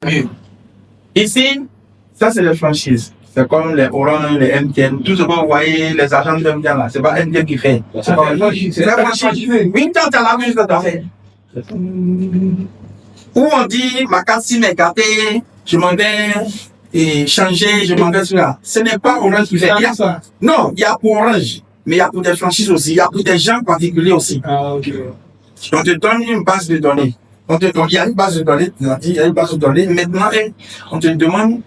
mieux. Ici, ça c'est les franchises. C'est comme les Orange, les MTN. Tout ce que vous voyez, les agents de MTN là, c'est pas MTN qui fait. C'est pas la franchise. Oui, quand tu as la juste à faire. Où on dit, ma carte SIM est gâtée, je m'en vais et changer, je m'en vais cela. Ce n'est pas Orange qui fait. Non, il y a pour Orange, mais il y a pour des franchises aussi. Il y a pour des gens particuliers aussi. Ah, ok. On te donne une base de données. Il y a une base de données, il y a une base de données. Maintenant, on te demande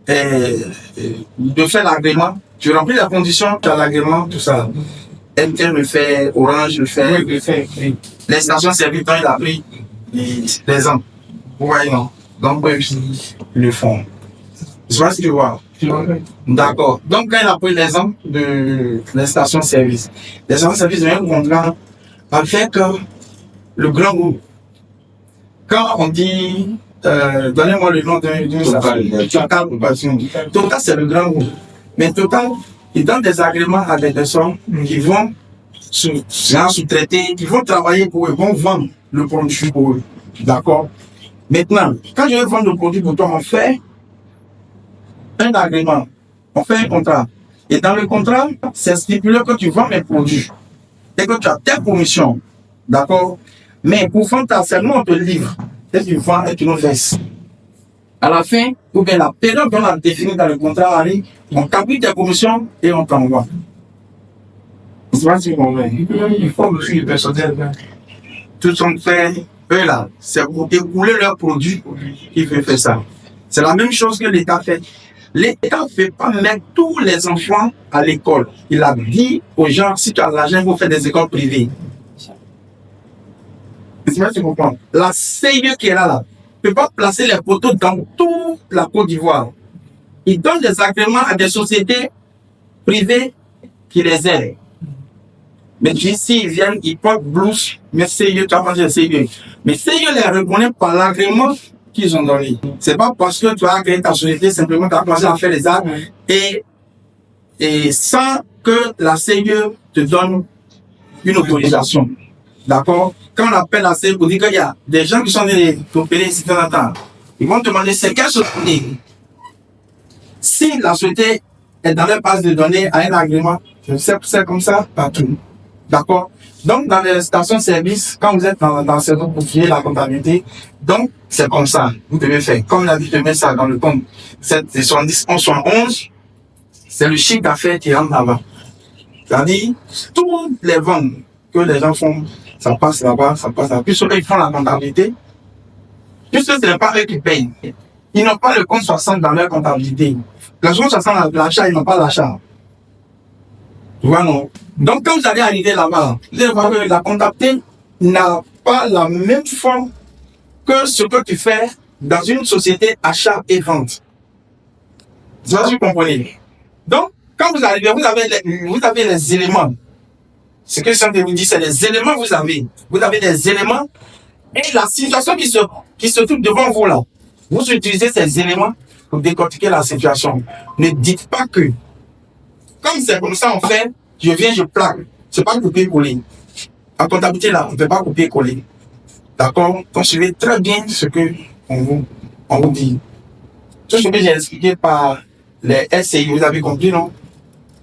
de faire l'agrément. Tu remplis la condition, tu as l'agrément, tout ça. MTN le fait, Orange le fait. Oui, le fait. Oui. Les stations services, il a pris les ans. Vous voyez, non? Donc, eux, ils le font. Je vois ce que tu vois. D'accord. Donc, quand il a pris les ans de les stations services, les stations services ont un contrat avec le grand groupe. Quand on dit, donnez-moi le nom d'une station. Total, c'est le grand groupe. Mais Total, il donne des agréments à des personnes qui vont sous-traiter, qui vont travailler pour eux, vont vendre le produit pour eux. D'accord? Maintenant, quand je vais vendre le produit pour toi, on fait un agrément, on fait un contrat. Et dans le contrat, c'est stipulé que tu vends mes produits et que tu as telle commission. D'accord? Mais pour vendre ta selle, nous on te livre. Et tu vends et tu nous laisses. À la fin, ou bien la période qu'on a définie dans le contrat arrive, on calcule tes commissions et on t'envoie. C'est pas si qu'on veut. Il faut aussi le personnel. Tout sont faits, eux là, c'est pour écouler leurs produits qu'ils veulent faire ça. C'est la même chose que l'État fait. L'État ne fait pas mettre tous les enfants à l'école. Il a dit aux gens, si tu as l'argent, il faut faire des écoles privées. C'est ça que tu comprends. La CIE qui est là, ne peut pas placer les poteaux dans toute la Côte d'Ivoire. Il donne des agréments à des sociétés privées qui les aident. Mais ici, ils viennent, ils portent blouse, mais CIE, tu as pas dit CIE. Mais CIE les reconnaît par l'agrément qu'ils ont donné. C'est pas parce que tu as créé ta société, simplement tu as commencé à faire les actes et sans que la CIE te donne une autorisation. D'accord? Quand on appelle la CIE pour dire qu'il y a des gens qui sont venus coopérer ici de temps, ils vont te demander c'est quelle société. Si la société est dans la base de données à un agrément, c'est comme ça partout. D'accord? Donc, dans les stations-service, quand vous êtes dans ce groupe pour créer la comptabilité, donc, c'est comme ça. Vous devez faire. Comme la vie de mettre ça dans le compte. C'est 70, 11, c'est le chiffre d'affaires qui rentre là-bas. C'est-à-dire, toutes les ventes que les gens font, ça passe là-bas, ça passe là-bas. Puisque ils font la comptabilité, puisque ce n'est pas eux qui payent. Ils n'ont pas le compte 60 dans leur comptabilité. Le compte 60, l'achat, ils n'ont pas l'achat. Tu vois, non? Donc, quand vous allez arriver là-bas, vous allez voir que la comptabilité n'a pas la même forme que ce que tu fais dans une société achat et vente. C'est ça que vous comprenez. Donc, quand vous arrivez, vous avez les éléments. Ce que je suis en train de vous dire, c'est les éléments que vous avez. Vous avez des éléments et la situation qui se trouve devant vous là. Vous utilisez ces éléments pour décortiquer la situation. Ne dites pas que, comme c'est comme ça, en fait, je viens, je plaque. C'est pas copier-coller. En comptabilité, là, on ne peut pas copier-coller. D'accord? Donc, suivez très bien ce que on vous dit. Tout ce que j'ai expliqué par les SCI, vous avez compris, non?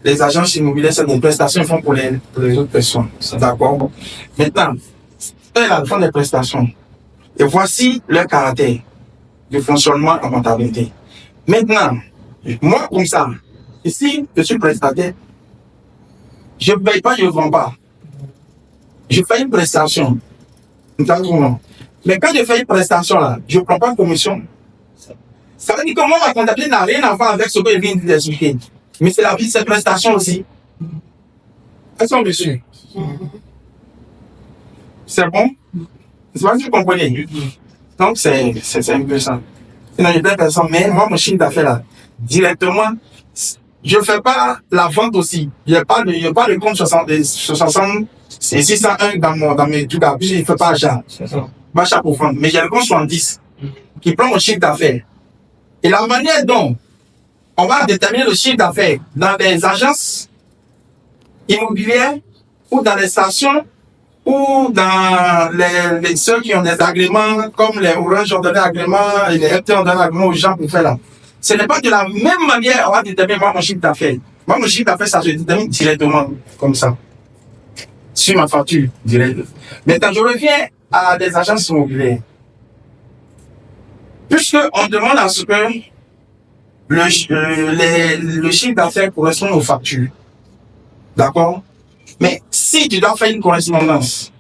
Les agences immobilières, c'est des prestations qu'ils font pour les autres personnes. D'accord? Maintenant, eux, là, ils font des prestations. Et voici leur caractère de fonctionnement en comptabilité. Maintenant, moi, comme ça, ici, je suis prestataire. Je ne paye pas, je ne vends pas. Je fais une prestation. Mais quand je fais une prestation, là, je ne prends pas de commission. Ça veut dire que moi, ma comptabilité n'a rien à voir avec ce que je viens de t'expliquer. Mais c'est la vie de cette prestation aussi. Elles sont dessus. C'est bon? C'est pas que vous comprenez. Donc, c'est un peu ça. Sinon, il y a plein de personnes. Mais moi, mon chiffre d'affaires, là, directement, je ne fais pas la vente aussi. Il n'y a pas de compte 60 et 601 dans mes trucs. Puis, je ne fais pas achat. Pas achat pour vendre. Mais j'ai le compte 70 qui prend mon chiffre d'affaires. Et la manière dont on va déterminer le chiffre d'affaires dans des agences immobilières ou dans les stations ou dans ceux qui ont des agréments, comme les Orange ont donné agrément et les FT ont donné agrément aux gens pour faire là. Ce n'est pas de la même manière on va déterminer moi mon chiffre d'affaires. Moi, mon chiffre d'affaires, ça se détermine directement comme ça. Sur ma facture directe. Maintenant, je reviens à des agences immobilières. Puisqu'on demande à ce que le chiffre d'affaires corresponde aux factures. D'accord? Mais si tu dois faire une correspondance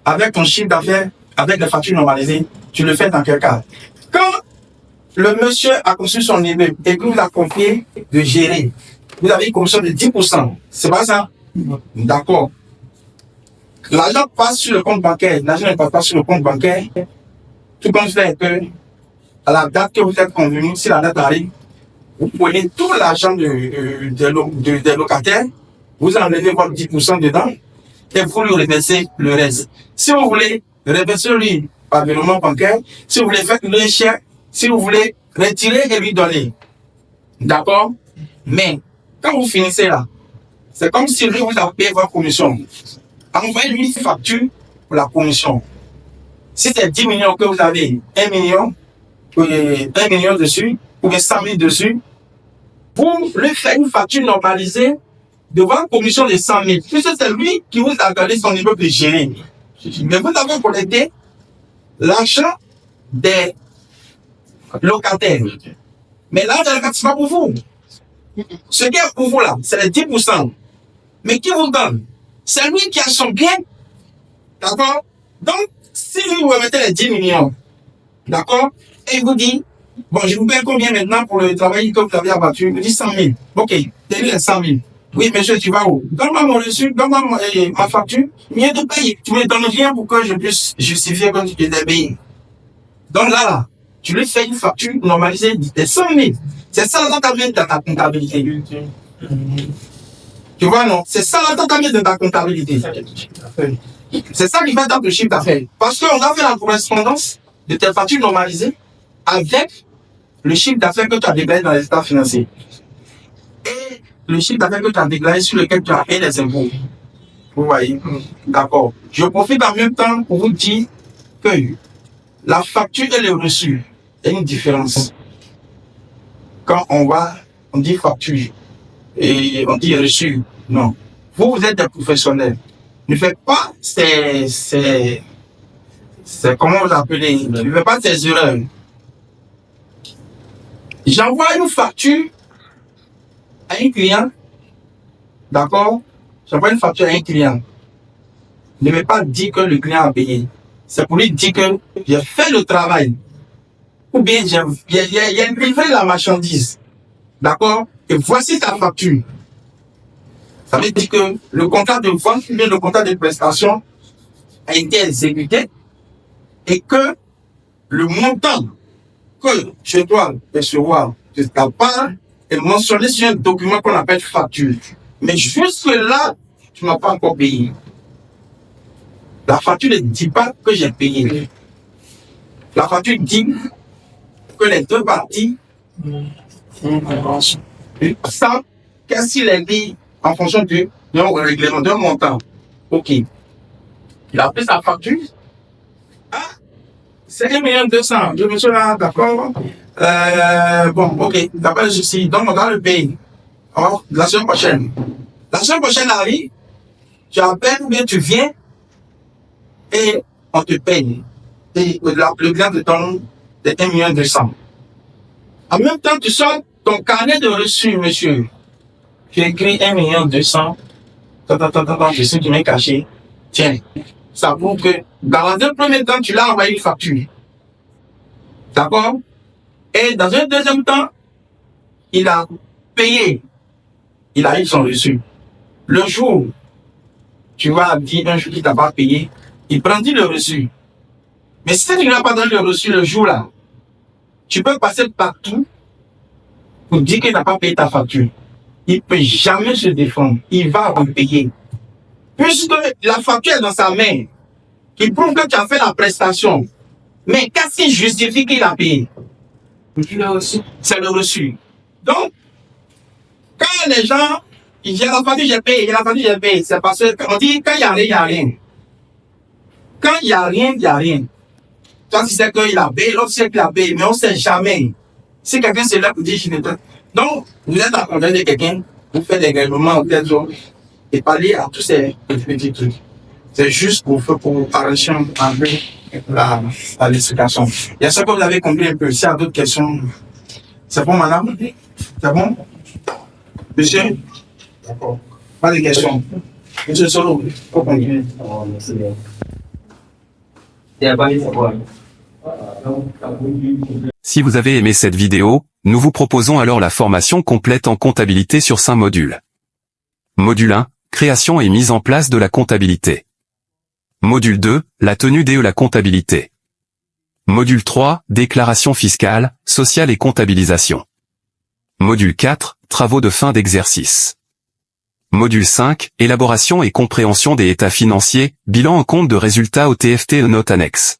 avec ton chiffre d'affaires, avec les factures normalisées, tu le fais dans quel cas? Quand le monsieur a conçu son immeuble et que vous a confié de gérer, vous avez une commission de 10%. C'est pas ça? D'accord. L'argent passe sur le compte bancaire. L'argent ne passe pas sur le compte bancaire. Tout compte fait que, à la date que vous êtes convenu, si la date arrive, vous prenez tout l'argent des locataires, vous enlevez votre 10% dedans, et vous lui reversez le reste. Si vous voulez reverser lui par virement bancaire, si vous voulez faire le chèque, si vous voulez retirer et lui donner. D'accord? Mais, quand vous finissez là, c'est comme si lui vous a payé votre commission. Envoyez-lui une facture pour la commission. Si c'est 10 millions que vous avez, 1 million dessus, ou bien 100 000 dessus, vous lui faites une facture normalisée devant une commission de 100 000. Puisque c'est lui qui vous a gardé son immeuble de gérer. Mais vous avez collecté l'argent des locataires. Mais l'argent des locataires, ce n'est pas pour vous. Ce qui est pour vous là, c'est les 10%. Mais qui vous donne? C'est lui qui a son bien. D'accord? Donc, si vous remettez les 10 millions, d'accord? Et il vous dit, bon, je vous paye combien maintenant pour le travail que vous avez abattu? Il vous dit 100 000. Ok, tenez les 100 000. Oui, monsieur, tu vas où? Donne-moi mon reçu, donne-moi ma facture. Mieux de payer. Tu me donnes rien pour que je puisse justifier que tu t'es payé. Donc là, tu lui fais une facture normalisée de 100 000. C'est ça dans ta comptabilité. Tu vois, non? C'est ça dans ta comptabilité. C'est ça qui fait dans le chiffre d'affaires. Parce qu'on a fait la correspondance de tes factures normalisées avec le chiffre d'affaires que tu as déclaré dans les états financiers. Et le chiffre d'affaires que tu as déclaré sur lequel tu as payé les impôts. Vous voyez? D'accord. Je profite en même temps pour vous dire que la facture et le reçu, il y a une différence. Quand on dit facture et on dit reçu, non. Vous êtes des professionnels. Ne faites pas c'est comment vous appelez, ne faites pas ces erreurs. J'envoie une facture à un client, d'accord? J'envoie une facture à un client. Ne m'est pas dit que le client a payé. C'est pour lui dire que j'ai fait le travail. Ou bien j'ai livré la marchandise. D'accord? Et voici ta facture. Ça veut dire que le contrat de vente ou bien le contrat de prestation a été exécuté et que le montant que je dois recevoir de ta part est mentionné sur un document qu'on appelle facture. Mais jusque-là, tu n'as pas encore payé. La facture ne dit pas que j'ai payé. La facture dit que les deux parties savent qu'est-ce qu'il est dit en fonction d'un règlement, d'un montant. Ok. Il a pris sa facture. Ah, c'est 1 200 000. Je me suis là, d'accord. Bon, ok, d'accord, je suis. Donc, on doit le payer. Alors, la semaine prochaine. La semaine prochaine arrive, tu appelles ou bien tu viens et on te paye. Et le client te donne de 1 200 000. En même temps, tu sors ton carnet de reçu, monsieur. Tu écris 1 200 000. Je sais que tu m'as caché. Tiens, ça prouve que dans un premier temps, tu l'as envoyé une facture. D'accord? Et dans un deuxième temps, il a payé. Il a eu son reçu. Le jour, tu vas dire un jour qu'il t'a pas payé, il prendit le reçu. Mais si tu n'as pas donné le reçu le jour-là, tu peux passer partout pour dire qu'il n'a pas payé ta facture. Il ne peut jamais se défendre. Il va repayer. Puisque la facture est dans sa main, qui prouve que tu as fait la prestation. Mais qu'est-ce qui justifie qu'il a payé? C'est le reçu. Donc, quand les gens, il y a la facture, j'ai payé, il y a la facture, j'ai payé, c'est parce qu'on dit, quand il y a rien, il y a rien. Quand il n'y a rien, il n'y a rien. Toi, tu sais qu'il a payé, l'autre sait qu'il a payé, mais on ne sait jamais. Si quelqu'un se lève pour dire je ne peux. Donc, vous êtes accompagné de quelqu'un, vous faites des règlements en telle zone et parler à tous ces petits trucs. C'est juste pour arracher un peu la l'explication. Il y a ça que vous avez compris un peu. S'il y a d'autres questions, c'est bon, madame? C'est bon? Monsieur? D'accord. Pas de questions. Monsieur Solo, il faut continuer. Si vous avez aimé cette vidéo, nous vous proposons alors la formation complète en comptabilité sur 5 modules. Module 1, création et mise en place de la comptabilité. Module 2, la tenue de la comptabilité. Module 3, déclaration fiscale, sociale et comptabilisation. Module 4, travaux de fin d'exercice. Module 5, élaboration et compréhension des états financiers, bilan en compte de résultats au TFT et notes annexes.